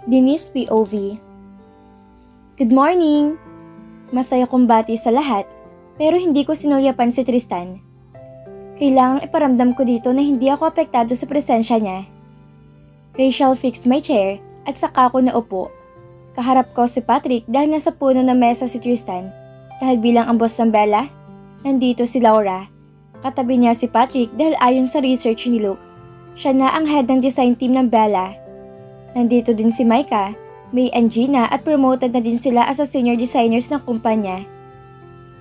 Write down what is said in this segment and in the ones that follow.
Denise POV. Good morning! Masaya kong bati sa lahat, pero hindi ko sinulyapan si Tristan. Kailangang iparamdam ko dito na hindi ako apektado sa presensya niya. Rachel fixed my chair at saka ako naupo. Kaharap ko si Patrick dahil nasa puno ng mesa si Tristan. Dahil bilang ang boss ng Bella, nandito si Laura. Katabi niya si Patrick dahil ayon sa research ni Luke, siya na ang head ng design team ng Bella. Nandito din si Micah, May and Gina at promoted na din sila as a senior designers ng kumpanya.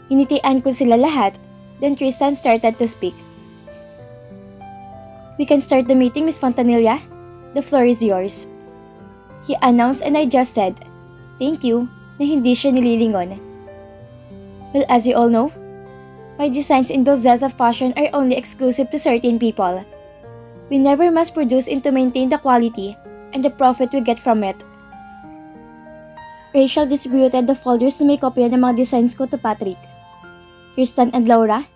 Hinitian ko sila lahat, then Tristan started to speak. We can start the meeting, Miss Fontanilla. The floor is yours. He announced and I just said, thank you, na hindi siya nililingon. Well, as you all know, my designs in Belzeza fashion are only exclusive to certain people. We never mass produce and to maintain the quality and the profit we get from it. Rachel distributed the folders na may kopya ng mga designs ko to Patrick. Tristan and Laura,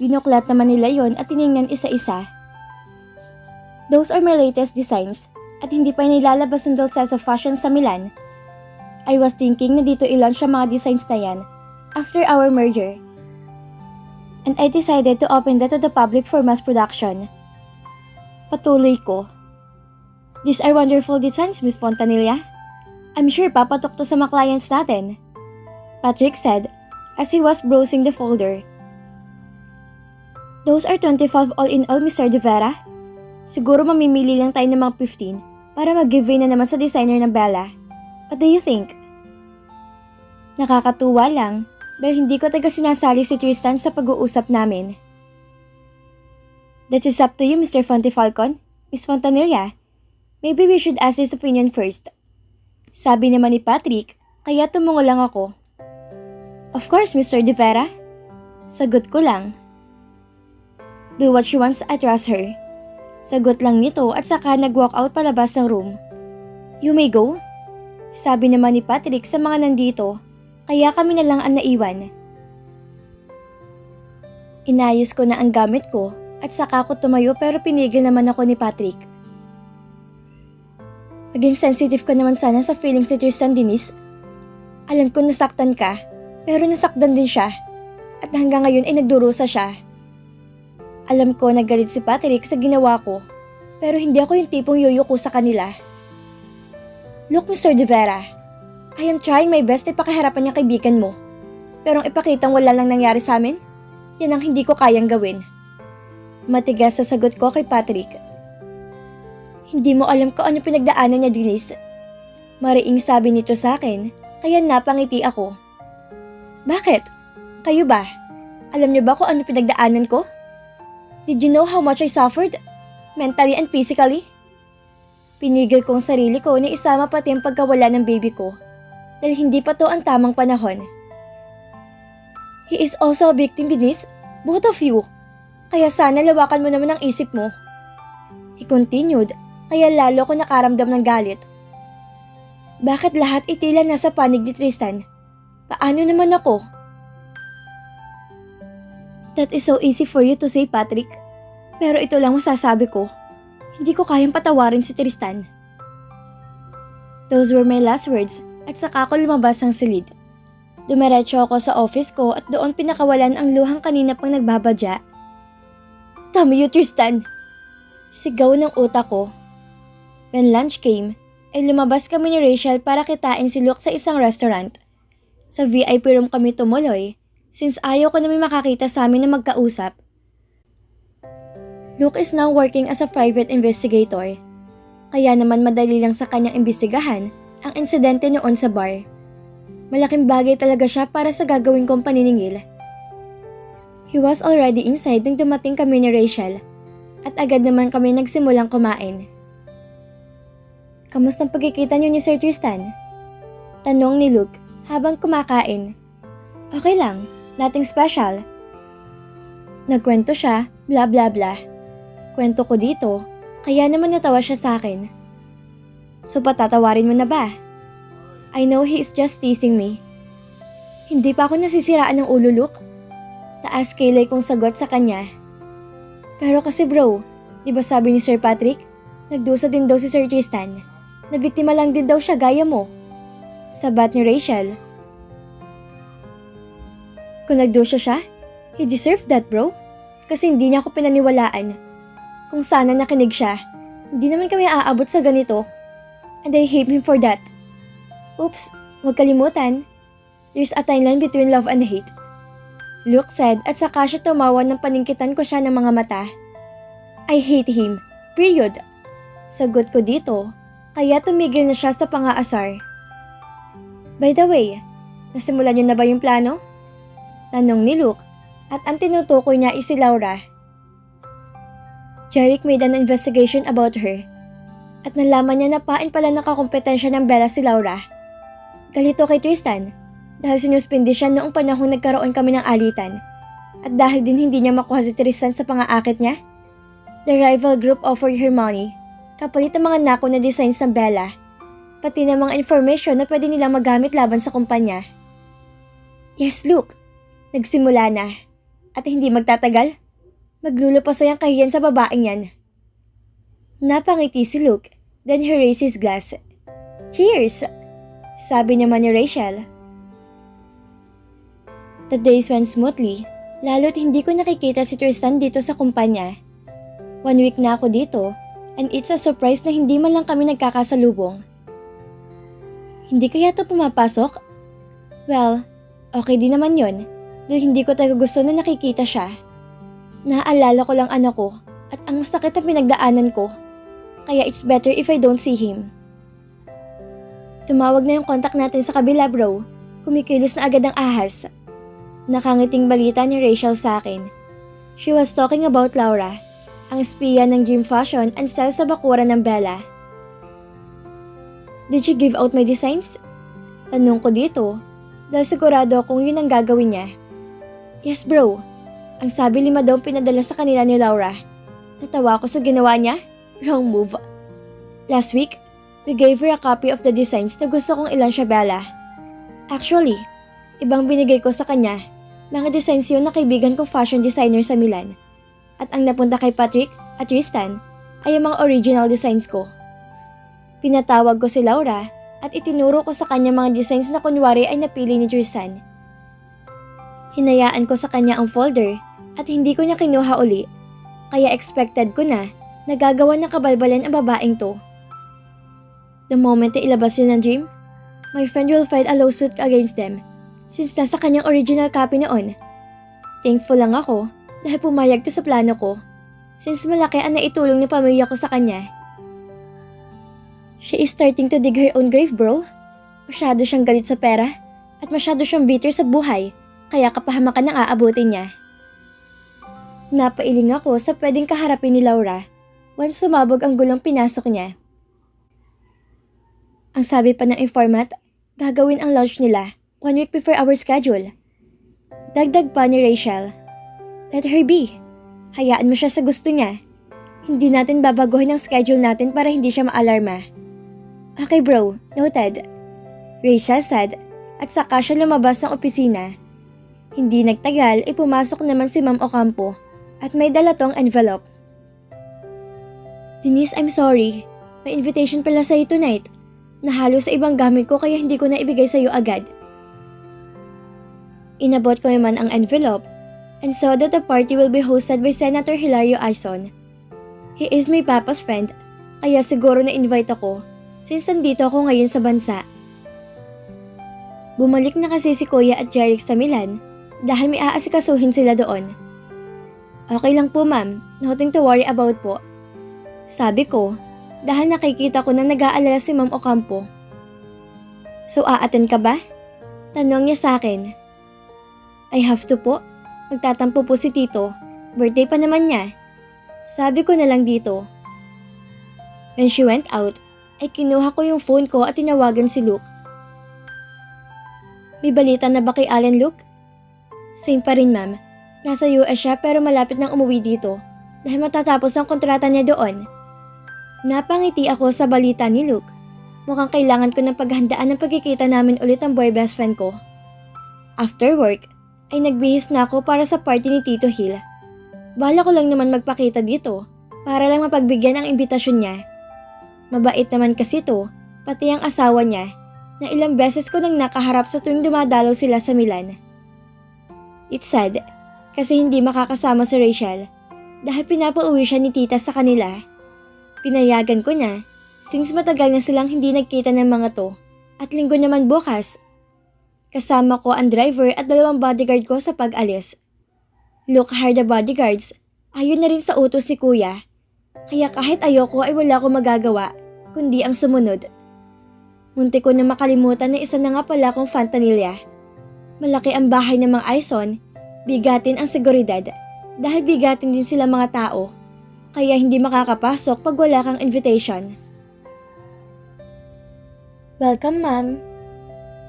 binuklat naman nila yon at tiningnan isa-isa. Those are my latest designs at hindi pa nilalabas ng Belzeza fashion sa Milan. I was thinking na dito i-launch ang mga designs na yan after our merger. And I decided to open that to the public for mass production. Patuloy ko. These are wonderful designs, Miss Fontanilla. I'm sure papatok to sa mga clients natin, Patrick said as he was browsing the folder. Those are 25 all in all, Mr. De Vera. Siguro mamimili lang tayo ng mga 15 para mag-giveaway na naman sa designer ng Bella. What do you think? Nakakatuwa lang dahil hindi ko taga sinasali si Tristan sa pag-uusap namin. That is up to you, Mr. Fontefalcon. Miss Fontanilla, maybe we should ask his opinion first. Sabi naman ni Patrick, kaya tumungo lang ako. Of course, Mr. De Vera. Sagot ko lang. Do what she wants, I trust her. Sagot lang nito at saka nag-walk out palabas ng room. You may go. Sabi naman ni Patrick sa mga nandito, kaya kami na lang ang naiwan. Inayos ko na ang gamit ko at saka ako tumayo pero pinigil naman ako ni Patrick. Maging sensitive ka naman sana sa feelings ni Tristan, Denise. Alam ko nasaktan ka, pero nasaktan din siya. At hanggang ngayon ay nagdurusa siya. Alam ko nagalit si Patrick sa ginawa ko, pero hindi ako yung tipong yuyuko sa kanila. Look, Mr. De Vera, I am trying my best na ipakiharapan yung kaibigan mo. Pero ang ipakitang wala lang nangyari sa amin, yan ang hindi ko kayang gawin. Matigas sa sagot ko kay Patrick. Hindi mo alam kung ano pinagdaanan niya, Denise. Mariing sabi nito sa akin, kaya napangiti ako. Bakit? Kayo ba? Alam niyo ba kung ano pinagdaanan ko? Did you know how much I suffered? Mentally and physically? Pinigil kong sarili ko na isama pati ang pagkawala ng baby ko. Dahil hindi pa to ang tamang panahon. He is also a victim, Denise. Both of you. Kaya sana lawakan mo naman ang isip mo. He continued. Kaya lalo ko nakaramdam ng galit. Bakit lahat itila nasa panig ni Tristan? Paano naman ako? That is so easy for you to say, Patrick. Pero ito lang masasabi ko. Hindi ko kayang patawarin si Tristan. Those were my last words at saka ko lumabas ng silid. Dumiretso ako sa office ko at doon pinakawalan ang luhang kanina pang nagbabadya. Tama you, Tristan! Sigaw ng utak ko. When lunch came, ay lumabas kami ni Rachel para kitain si Luke sa isang restaurant. Sa VIP room kami tumuloy, since ayaw ko na may makakita sa amin na magkausap. Luke is now working as a private investigator, kaya naman madali lang sa kanyang imbestigahan ang insidente noon sa bar. Malaking bagay talaga siya para sa gagawin kong paniningil. He was already inside nang dumating kami ni Rachel, at agad naman kami nagsimulang kumain. Kamusta ang pagkikita niyo ni Sir Tristan? Tanong ni Luke habang kumakain. Okay lang, nothing special. Nagkwento siya, bla bla bla. Kwento ko dito, kaya naman natawa siya sa akin. So patatawarin mo na ba? I know he is just teasing me. Hindi pa ako nasisiraan ng ulo, Luke. Taas kilay kong sagot sa kanya. Pero kasi bro, di ba sabi ni Sir Patrick, nagdusa din daw si Sir Tristan. Nabiktima lang din daw siya gaya mo. Sabat ni Rachel. Kung nagdosyo siya, he deserved that, bro. Kasi hindi niya ako pinaniwalaan. Kung sana nakinig siya, hindi naman kami aabot sa ganito. And I hate him for that. Oops, huwag kalimutan. There's a thin line between love and hate. Luke said at saka siya tumawa ng paningkitan ko siya ng mga mata. I hate him. Period. Sagot ko dito, kaya tumigil na siya sa pangaasar. By the way, nasimulan niyo na ba yung plano? Tanong ni Luke at ang tinutukoy niya is si Laura. Jeric made an investigation about her at nalaman niya na pain pala nakakompetensya ng Bella si Laura. Galito kay Tristan dahil sinuspindi siya noong panahong nagkaroon kami ng alitan at dahil din hindi niya makuha si Tristan sa pangaakit niya. The rival group offered her money kapalit ang mga nako na designs ng Bella pati na mga information na pwede nilang magamit laban sa kumpanya. Yes, Luke. Nagsimula na. At hindi magtatagal. Maglulupas ang kahiyan sa babaeng yan. Napangiti si Luke, then he raised his glass. Cheers! Sabi naman ni Rachel. The days went smoothly, lalo't hindi ko nakikita si Tristan dito sa kumpanya. 1 week na ako dito, and it's a surprise na hindi man lang kami nagkakasalubong. Hindi kaya to pumapasok? Well, okay din naman yon, dahil hindi ko talaga gusto na nakikita siya. Naaalala ko lang anak ko at ang sakit na pinagdaanan ko, kaya it's better if I don't see him. Tumawag na yung contact natin sa kabila, bro. Kumikilos na agad ang ahas. Nakangiting balita ni Rachel sa akin. She was talking about Laura, ang espiya ng Dream Fashion and style sa bakuran ng Bella. Did she give out my designs? Tanong ko dito, dahil sigurado akong yun ang gagawin niya. Yes, bro. Ang sabi 5 daw pinadala sa kanila ni Laura. Natawa ako sa ginawa niya. Wrong move. Last week, we gave her a copy of the designs na gusto kong ilan siya Bella. Actually, ibang binigay ko sa kanya. Mga designs yun na kaibigan kong fashion designer sa Milan. At ang napunta kay Patrick at Tristan ay ang mga original designs ko. Pinatawag ko si Laura at itinuro ko sa kanya mga designs na kunwari ay napili ni Tristan. Hinayaan ko sa kanya ang folder at hindi ko niya kinuha uli, kaya expected ko na nagagawa ng kabalbalan ang babaeng to. The moment na ilabas yun ng Dream, my friend will file a lawsuit against them since nasa kanyang original copy noon. Thankful lang ako dahil pumayag to sa plano ko since malaki ang naitulong ng pamilya ko sa kanya. She is starting to dig her own grave, bro. Masyado siyang galit sa pera at masyado siyang bitter sa buhay, kaya kapahamakan ang aabutin niya. Napailing ako sa pwedeng kaharapin ni Laura once sumabog ang gulong pinasok niya. Ang sabi pa ng informant, gagawin ang launch nila 1 week before our schedule. Dagdag pa ni Rachel. Let her be. Hayaan mo siya sa gusto niya. Hindi natin babaguhin ang schedule natin para hindi siya maalarma. Okay bro, noted. Rachel said at saka siya lumabas ng opisina. Hindi nagtagal ay pumasok naman si Ma'am Ocampo at may dala tong envelope. Denise, I'm sorry. May invitation pala sa'yo tonight. Nahalo sa ibang gamit ko kaya hindi ko na ibigay sa'yo agad. Inabot ko naman ang envelope and saw that the party will be hosted by Senator Hilario Aizon. He is my papa's friend, kaya siguro na-invite ako since nandito ako ngayon sa bansa. Bumalik na kasi si Kuya at Jeric sa Milan dahil may aasikasuhin sila doon. Okay lang po ma'am, nothing to worry about po. Sabi ko, dahil nakikita ko na nag-aalala si Ma'am Ocampo. So aaten ka ba? Tanong niya sa akin. I have to po. Magtatampo po si Tito. Birthday pa naman niya. Sabi ko na lang dito. When she went out, ay kinuha ko yung phone ko at tinawagan si Luke. May balita na ba kay Allen, Luke? Same pa rin ma'am. Nasa US siya pero malapit nang umuwi dito dahil matatapos ang kontrata niya doon. Napangiti ako sa balita ni Luke. Mukhang kailangan ko ng paghandaan ng pagkikita namin ulit ang boy best friend ko. After work, ay nagbihis na ako para sa party ni Tito Hill. Bala ko lang naman magpakita dito para lang mapagbigyan ang imbitasyon niya. Mabait naman kasi to pati ang asawa niya na ilang beses ko nang nakaharap sa tuwing dumadalaw sila sa Milan. It's sad kasi hindi makakasama si Rachel dahil pinapauwi siya ni tita sa kanila. Pinayagan ko na since matagal na silang hindi nagkita ng mga to at linggo naman bukas. Kasama ko ang driver at 2 bodyguard ko sa pag-alis. Look hard the bodyguards, ayun na rin sa utos si kuya. Kaya kahit ayoko ay wala akong magagawa kundi ang sumunod. Munti ko na makalimutan na isa na nga pala akong Fantanilla. Malaki ang bahay ng mga Aison, bigatin ang seguridad dahil bigatin din sila mga tao, kaya hindi makakapasok pag wala kang invitation. Welcome ma'am,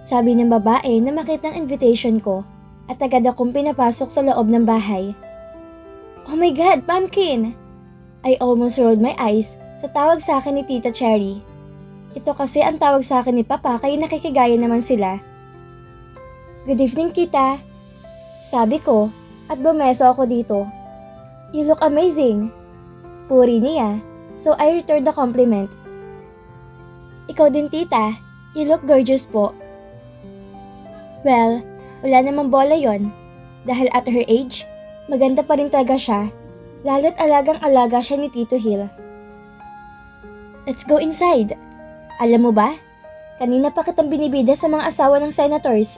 sabi ng babae na makita ang invitation ko at agad akong pinapasok sa loob ng bahay. Oh my God, pumpkin! I almost rolled my eyes sa tawag sa akin ni Tita Cherry. Ito kasi ang tawag sa akin ni Papa kaya nakikigaya naman sila. Good evening, tita. Sabi ko at bumeso ako dito. You look amazing. Puri niya, so I returned the compliment. Ikaw din, tita. You look gorgeous po. Well, wala namang bola yon. Dahil at her age, maganda pa rin talaga siya. Lalo't alagang-alaga siya ni Tito Hill. Let's go inside. Alam mo ba? Kanina pa kitang binibida sa mga asawa ng senators.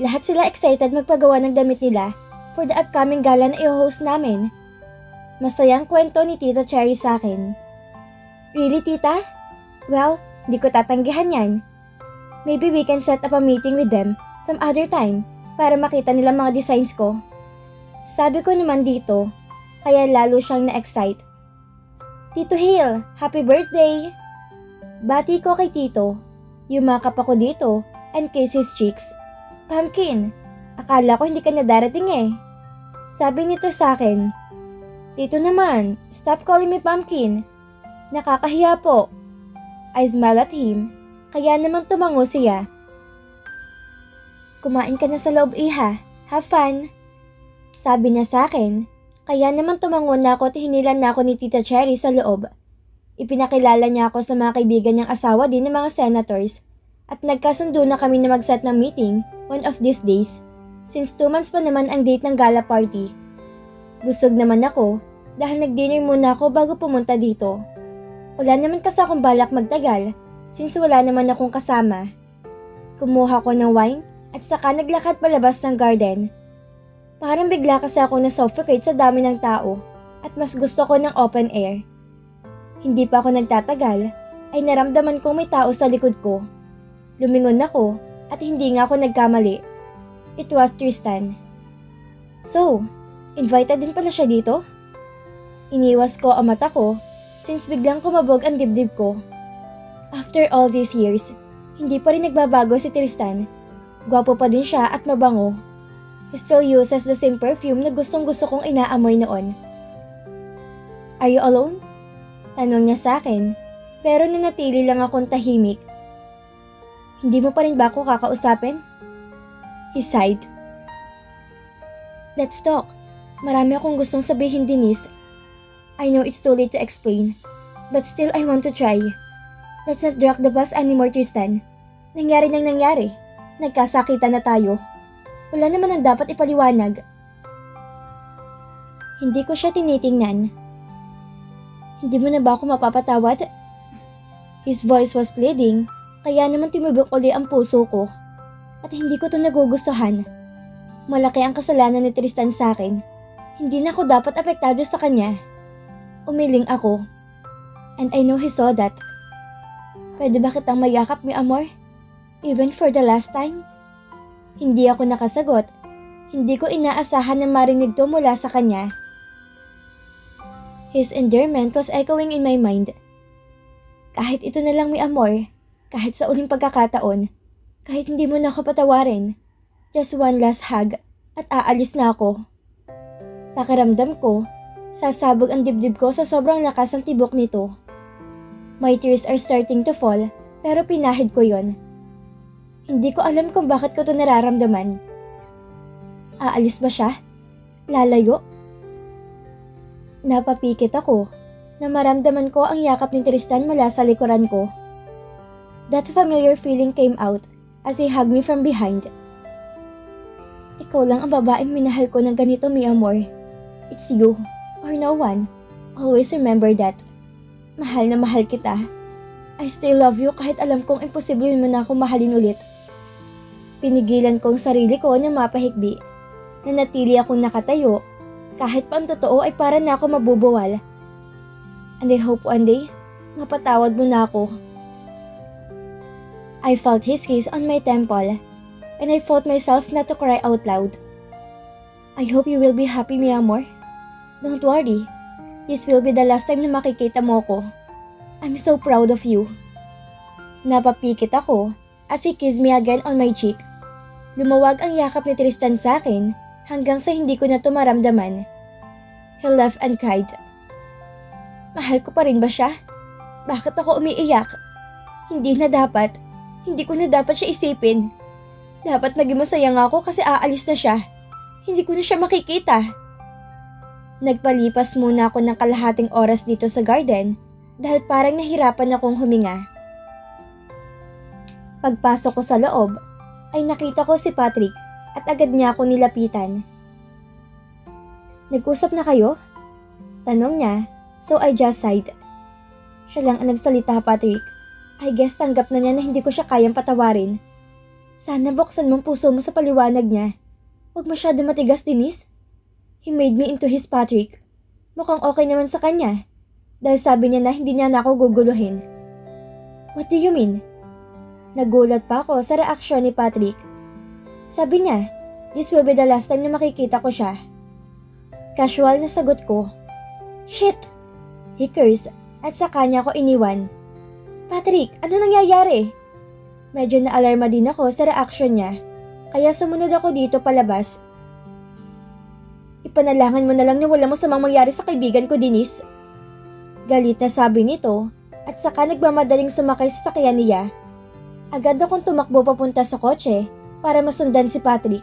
Lahat sila excited magpagawa ng damit nila for the upcoming gala na i-host namin. Masayang kwento ni Tita Cherry sa akin. Really, tita? Well, di ko tatanggihan yan. Maybe we can set up a meeting with them some other time para makita nila mga designs ko. Sabi ko naman dito, kaya lalo siyang na-excite. Tito Hill, happy birthday! Bati ko kay Tito. Yumakap ako dito and kiss his cheeks. Pumpkin, akala ko hindi ka na darating eh. Sabi nito sa akin. Tito naman, stop calling me Pumpkin. Nakakahiya po. I smile at him, kaya naman tumango siya. Kumain ka na sa loob, iha. Have fun. Sabi niya sa akin, kaya naman tumango na ako at hinilan na ako ni Tita Cherry sa loob. Ipinakilala niya ako sa mga kaibigan niyang asawa din ng mga senators at nagkasundo na kami na mag-set ng meeting one of these days since 2 months pa naman ang date ng gala party. Busog naman ako dahil nag-dinner muna ako bago pumunta dito. Wala naman kasi akong balak magtagal since wala naman akong kasama. Kumuha ko ng wine at saka naglakad palabas ng garden. Parang bigla kasi ako na-suffocate sa dami ng tao at mas gusto ko ng open air. Hindi pa ako nagtatagal ay naramdaman kong may tao sa likod ko. Lumingon ako at hindi nga ako nagkamali. It was Tristan. So, invited din pala siya dito? Iniwas ko ang mata ko since biglang kumabog ang dibdib ko. After all these years, hindi pa rin nagbabago si Tristan. Gwapo pa din siya at mabango. He still uses the same perfume na gustong-gusto kong inaamoy noon. Are you alone? Tanong niya sa akin, pero nanatili lang akong tahimik. Hindi mo pa rin ba ako kakausapin? He sighed. Let's talk. Marami akong gustong sabihin, Denise. I know it's too late to explain, but still I want to try. Let's not drag the bus anymore, Tristan. Nangyari nang nangyari. Nagkasakitan na tayo. Wala naman ang dapat ipaliwanag. Hindi ko siya tinitingnan. Hindi mo na ba ako mapapatawad? His voice was pleading, kaya naman tumubok uli ang puso ko. At hindi ko to nagugustuhan. Malaki ang kasalanan ni Tristan sa akin. Hindi na ako dapat apektado sa kanya. Umiling ako. And I know he saw that. Pwede ba kitang mayakap, mi amor? Even for the last time? Hindi ako nakasagot. Hindi ko inaasahan na marinig to mula sa kanya. His endearment was echoing in my mind. Kahit ito na lang, mi amor, kahit sa uling pagkakataon, kahit hindi mo na ako patawarin, just one last hug at aalis na ako. Pakiramdam ko, sasabog ang dibdib ko sa sobrang lakas ng tibok nito. My tears are starting to fall, pero pinahid ko yon. Hindi ko alam kung bakit ko to nararamdaman. Aalis ba siya? Lalayo? Napapikit ako na maramdaman ko ang yakap ni Tristan mula sa likuran ko. That familiar feeling came out as he hugged me from behind. Ikaw lang ang babaeng minahal ko ng ganito, mi amor. It's you or no one. Always remember that. Mahal na mahal kita. I still love you kahit alam kong imposible mo na ako mahalin ulit. Pinigilan kong sarili ko na mapahikbi. Nanatili akong nakatayo kahit pa ang totoo ay para na ako mabubuwal. And I hope one day, mapatawad mo na ako. I felt his kiss on my temple and I fought myself not to cry out loud. I hope you will be happy, mi amor. Don't worry. This will be the last time na makikita mo ko. I'm so proud of you. Napapikit ako as he kissed me again on my cheek. Lumawag ang yakap ni Tristan sa akin hanggang sa hindi ko na ito maramdaman. He laughed and cried. Mahal ko pa rin ba siya? Bakit ako umiiyak? Hindi ko na dapat siya isipin. Dapat maging masaya nga ako kasi aalis na siya. Hindi ko na siya makikita. Nagpalipas muna ako ng kalahating oras dito sa garden dahil parang nahirapan akong huminga. Pagpasok ko sa loob, ay nakita ko si Patrick at agad niya ako nilapitan. Nag-usap na kayo? Tanong niya, so I just sighed. Siya lang ang nagsalita, Patrick. I guess tanggap na niya na hindi ko siya kayang patawarin. Sana buksan mong puso mo sa paliwanag niya. Huwag masyado matigas, Denise. He made me into his Patrick. Mukhang okay naman sa kanya. Dahil sabi niya na hindi niya na ako guguluhin. What do you mean? Nagulat pa ako sa reaksyon ni Patrick. Sabi niya, this will be the last time na makikita ko siya. Casual na sagot ko. Shit! He cursed at sa kanya ko iniwan. Patrick, ano nangyayari? Medyo na-alarma din ako sa reaksyon niya. Kaya sumunod ako dito palabas. Ipanalangin mo na lang na wala mo samang mangyari sa kaibigan ko, Denise. Galit na sabi nito at saka nagmamadaling sumakay sa sakyan niya. Agad akong tumakbo papunta sa kotse para masundan si Patrick.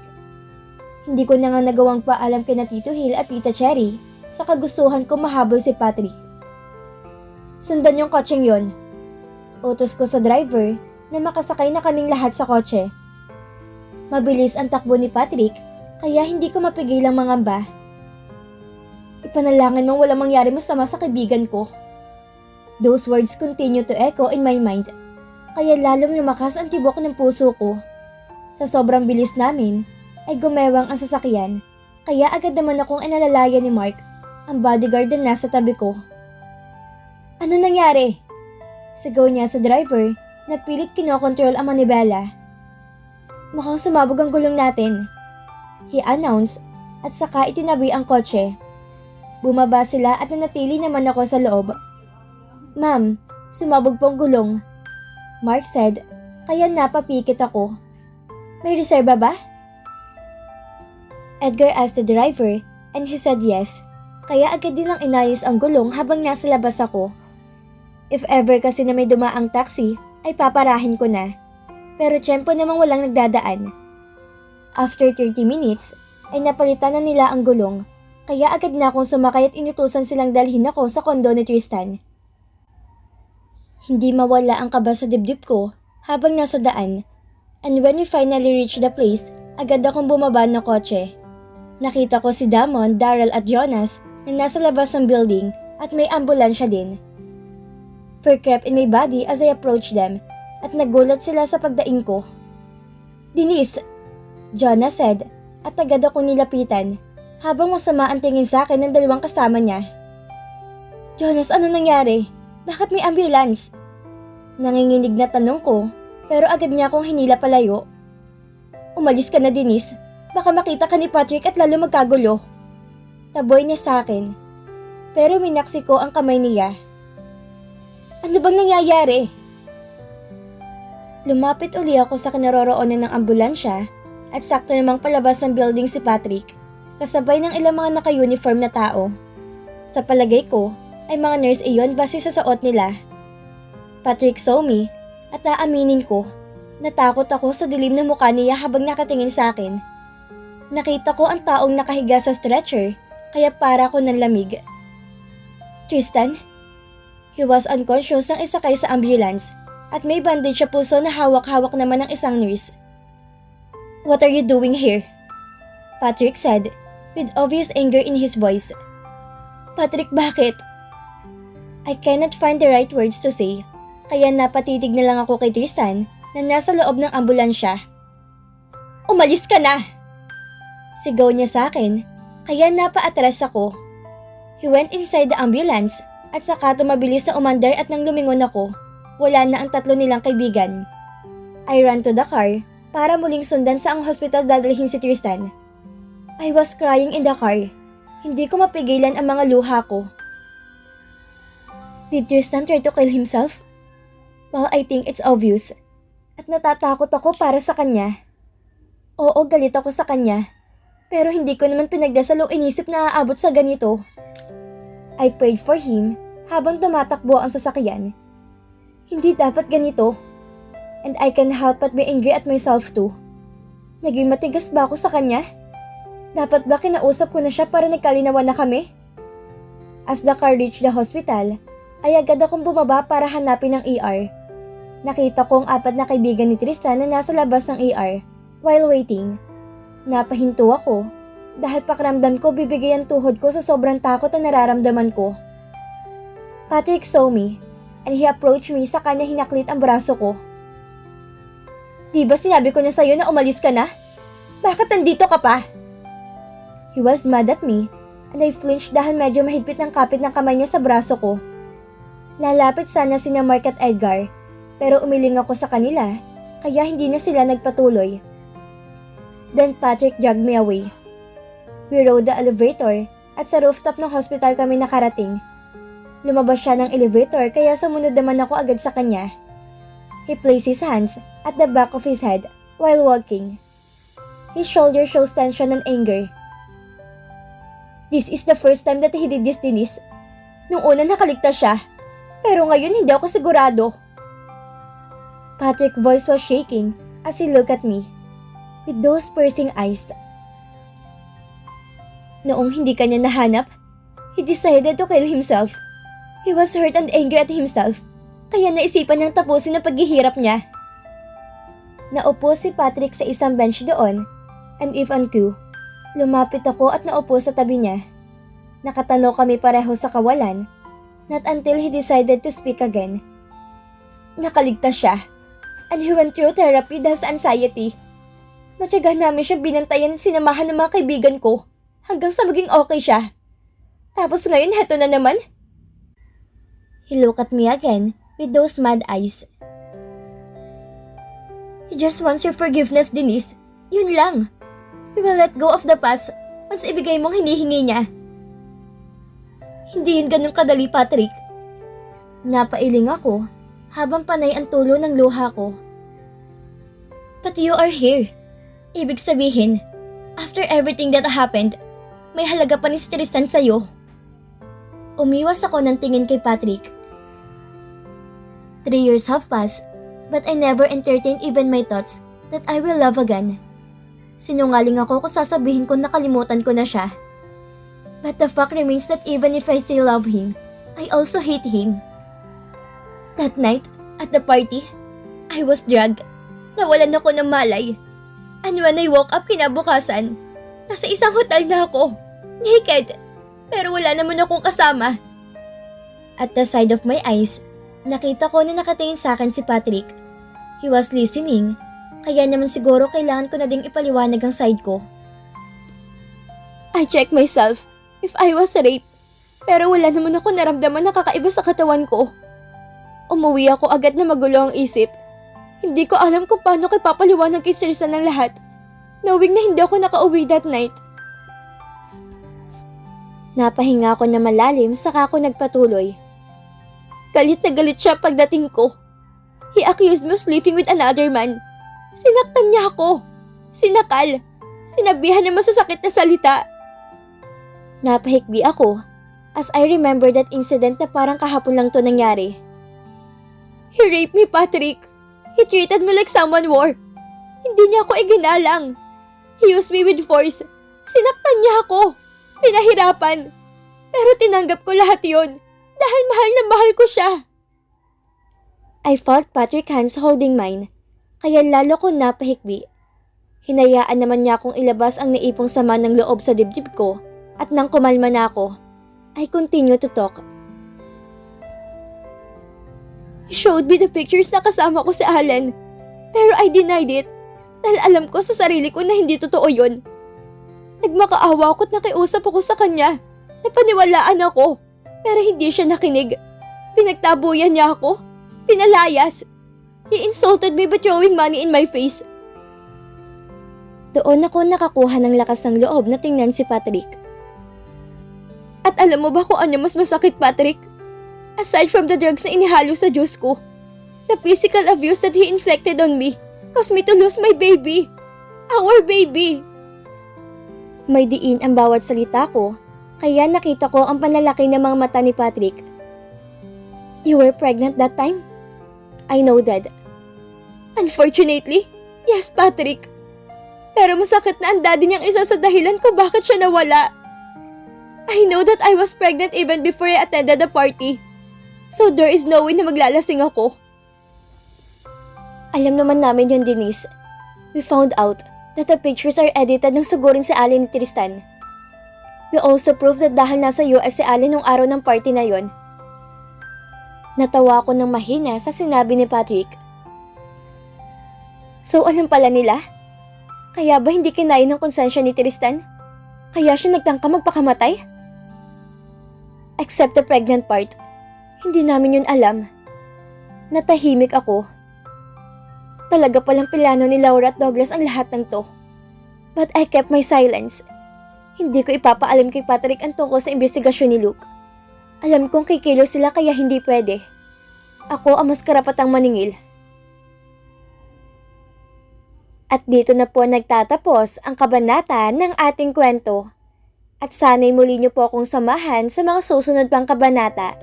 Hindi ko na nga nagawang paalam kina Tito Hill at Tita Cherry sa kagustuhan ko mahabol si Patrick. Sundan yung kotseng yon. Utos ko sa driver na makasakay na kaming lahat sa kotse. Mabilis ang takbo ni Patrick kaya hindi ko mapigilang mangamba. Ipanalangin mong walang mangyari masama sa kaibigan ko. Those words continue to echo in my mind. Kaya lalong lumakas ang tibok ng puso ko. Sa sobrang bilis namin, ay gumewang ang sasakyan, kaya agad naman akong inalalayan ni Mark, ang bodyguard na nasa tabi ko. Ano nangyari? Sigaw niya sa driver na pilit kinokontrol ang manibela. Mukhang sumabog ang gulong natin. He announced at saka itinabi ang kotse. Bumaba sila at nanatili naman ako sa loob. Ma'am, sumabog po ang gulong. Mark said, kaya napapikit ako. May reserba ba? Edgar asked the driver and he said yes, kaya agad din ang inayos ang gulong habang nasa labas ako. If ever kasi na may dumaang taxi, ay paparahin ko na. Pero tiyempo namang walang nagdadaan. After 30 minutes, ay napalitan na nila ang gulong, kaya agad na akong sumakay at inutusan silang dalhin ako sa kondo ni Tristan. Hindi mawala ang kaba sa dibdib ko habang nasa daan. And when we finally reached the place, agad akong bumaba ng kotse. Nakita ko si Damon, Daryl at Jonas na nasa labas ng building at may ambulansya din. Fear crept in my body as I approached them at nagulat sila sa pagdaing ko. Denise! Jonas said at agad akong nilapitan habang masama ang tingin sa akin ng dalawang kasama niya. Jonas, ano nangyari? Bakit may ambulance? Nanginginig na tanong ko, pero agad niya akong hinila palayo. Umalis ka na, Denise. Baka makita ka ni Patrick at lalo magkagulo. Taboy niya sa akin. Pero minaksi ko ang kamay niya. Ano bang nangyayari? Lumapit uli ako sa kinaroroonan ng ambulansya at sakto namang palabas ng building si Patrick, kasabay ng ilang mga naka-uniform na tao. Sa palagay ko, ay mga nurse iyon base sa suot nila. Patrick saw me at aaminin ko, natakot ako sa dilim na mukha niya habang nakatingin sa akin. Nakita ko ang taong nakahiga sa stretcher, kaya para ko nanlamig. Tristan? He was unconscious nang isakay sa ambulance, at may bandage sa puso na hawak-hawak naman ng isang nurse. "What are you doing here?" Patrick said, with obvious anger in his voice. "Patrick, bakit?" I cannot find the right words to say, kaya napatitig na lang ako kay Tristan na nasa loob ng ambulansya. "Umalis ka na!" Sigaw niya sa akin, kaya napaatras ako. He went inside the ambulance at saka tumabilis na umandar at nang lumingon ako, wala na ang tatlo nilang kaibigan. I ran to the car para muling sundan sa ang hospital dadalhin si Tristan. I was crying in the car. Hindi ko mapigilan ang mga luha ko. Did Tristan try to kill himself? Well, I think it's obvious. At natatakot ako para sa kanya. Oo, galit ako sa kanya. Pero hindi ko naman pinagdasal o inisip na aabot sa ganito. I prayed for him habang tumatakbo ang sasakyan. Hindi dapat ganito. And I can't help but be angry at myself too. Naging matigas ba ako sa kanya? Dapat ba kinausap ko na siya para nagkalinawan na kami? As the car reached the hospital, ay agad akong bumaba para hanapin ang ER. Nakita ko ang 4 na kaibigan ni Tristan na nasa labas ng ER while waiting. Napahinto ako dahil pakiramdam ko bibigay ang tuhod ko sa sobrang takot na nararamdaman ko. Patrick saw me and he approached me sa kanya hinaklit ang braso ko. "Di ba sinabi ko na sa'yo na umalis ka na? Bakit nandito ka pa?" He was mad at me and I flinched dahil medyo mahigpit ng kapit ng kamay niya sa braso ko. Lalapit sana sina Mark at Edgar pero umiling ako sa kanila kaya hindi na sila nagpatuloy. Then Patrick dragged me away. We rode the elevator at sa rooftop ng hospital kami nakarating. Lumabas siya ng elevator kaya sumunod naman ako agad sa kanya. He placed his hands at the back of his head while walking. His shoulder shows tension and anger. This is the first time that he did this, Denise. Nung una nakaligtas siya, pero ngayon hindi ako sigurado. Patrick's voice was shaking as he looked at me with those piercing eyes. Noong hindi kanya nahanap, he decided to kill himself. He was hurt and angry at himself, kaya naisipan niyang tapusin ang paghihirap niya. Naupo si Patrick sa isang bench doon, and if on cue, lumapit ako at naupo sa tabi niya. Nakatanaw kami pareho sa kawalan, not until he decided to speak again. Nakaligtas siya, and he went through therapy dahil sa anxiety. Matyaga namin siya binantayan sinamahan ng mga kaibigan ko hanggang sa maging okay siya. Tapos ngayon heto na naman. He looked at me again with those mad eyes. He just wants your forgiveness, Denise. Yun lang. We will let go of the past once ibigay mong hinihingi niya. Hindi yun ganun kadali, Patrick. Napailing ako habang panay ang tulo ng luha ko. But you are here. Ibig sabihin, after everything that happened, may halaga pa ni si Tristan sa'yo. Umiwas ako ng tingin kay Patrick. 3 years have passed, but I never entertained even my thoughts that I will love again. Sinungaling ako kung sasabihin ko nakalimutan ko na siya. But the fact remains that even if I still love him, I also hate him. That night, at the party, I was drugged. Nawalan ako ng malay. And when I woke up kinabukasan, nasa isang hotel na ako, naked, pero wala naman akong kasama. At the side of my eyes, nakita ko na nakatingin sa akin si Patrick. He was listening, kaya naman siguro kailangan ko na ding ipaliwanag ang side ko. I checked myself if I was raped, pero wala naman ako naramdaman na kakaiba sa katawan ko. Umuwi ako agad na magulo ang isip. Hindi ko alam kung paano ko ipapaliwanag kay Tristan ng lahat, knowing na hindi ako nakauwi that night. Napahinga ako na malalim saka ako nagpatuloy. Galit na galit siya pagdating ko. He accused me of sleeping with another man. Sinaktan niya ako. Sinakal. Sinabihan niya masasakit na salita. Napahikbi ako as I remember that incident na parang kahapon lang to nangyari. He raped me, Patrick. He treated me like someone war. Hindi niya ako iginalang. He used me with force. Sinaktan niya ako. Pinahirapan. Pero tinanggap ko lahat yon dahil mahal na mahal ko siya. I felt Patrick's hands holding mine, kaya lalo ko napahikbi. Hinayaan naman niya akong ilabas ang naipong sama ng loob sa dibdib ko at nang kumalma na ako, I continue to talk. He showed me the pictures na kasama ko si Allen, pero I denied it dahil alam ko sa sarili ko na hindi totoo yun. Nagmakaawa ako at nakiusap ako sa kanya. Napaniwalaan ako, pero hindi siya nakinig. Pinagtabuyan niya ako. Pinalayas. He insulted me by throwing money in my face. Doon ako nakakuha ng lakas ng loob na tingnan si Patrick. At alam mo ba kung ano mas masakit, Patrick? Aside from the drugs na inihalo sa juice ko, the physical abuse that he inflicted on me caused me to lose my baby. Our baby. May diin ang bawat salita ko, kaya nakita ko ang panlalaki ng mga mata ni Patrick. You were pregnant that time? I know that. Unfortunately, yes, Patrick. Pero masakit na ang daddy niyang isa sa dahilan kung bakit siya nawala. I know that I was pregnant even before I attended the party. So there is no way na maglalasing ako. Alam naman namin yun, Denise. We found out that the pictures are edited ng sugurin si Allen ni Tristan. We also proved that dahil nasa US si Allen nung araw ng party na yon. Natawa ako ng mahina sa sinabi ni Patrick. So alam pala nila? Kaya ba hindi kinaya ng konsensya ni Tristan? Kaya siya nagtangka magpakamatay? Except the pregnant part. Hindi namin yun alam. Natahimik ako. Talaga palang plano ni Laura at Douglas ang lahat ng to. But I kept my silence. Hindi ko ipapaalam kay Patrick ang tungkol sa investigasyon ni Luke. Alam kong kikilo sila kaya hindi pwede. Ako ang mas karapatang maningil. At dito na po nagtatapos ang kabanata ng ating kwento. At sana'y muli niyo po akong samahan sa mga susunod pang kabanata.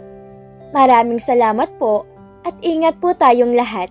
Maraming salamat po at ingat po tayong lahat.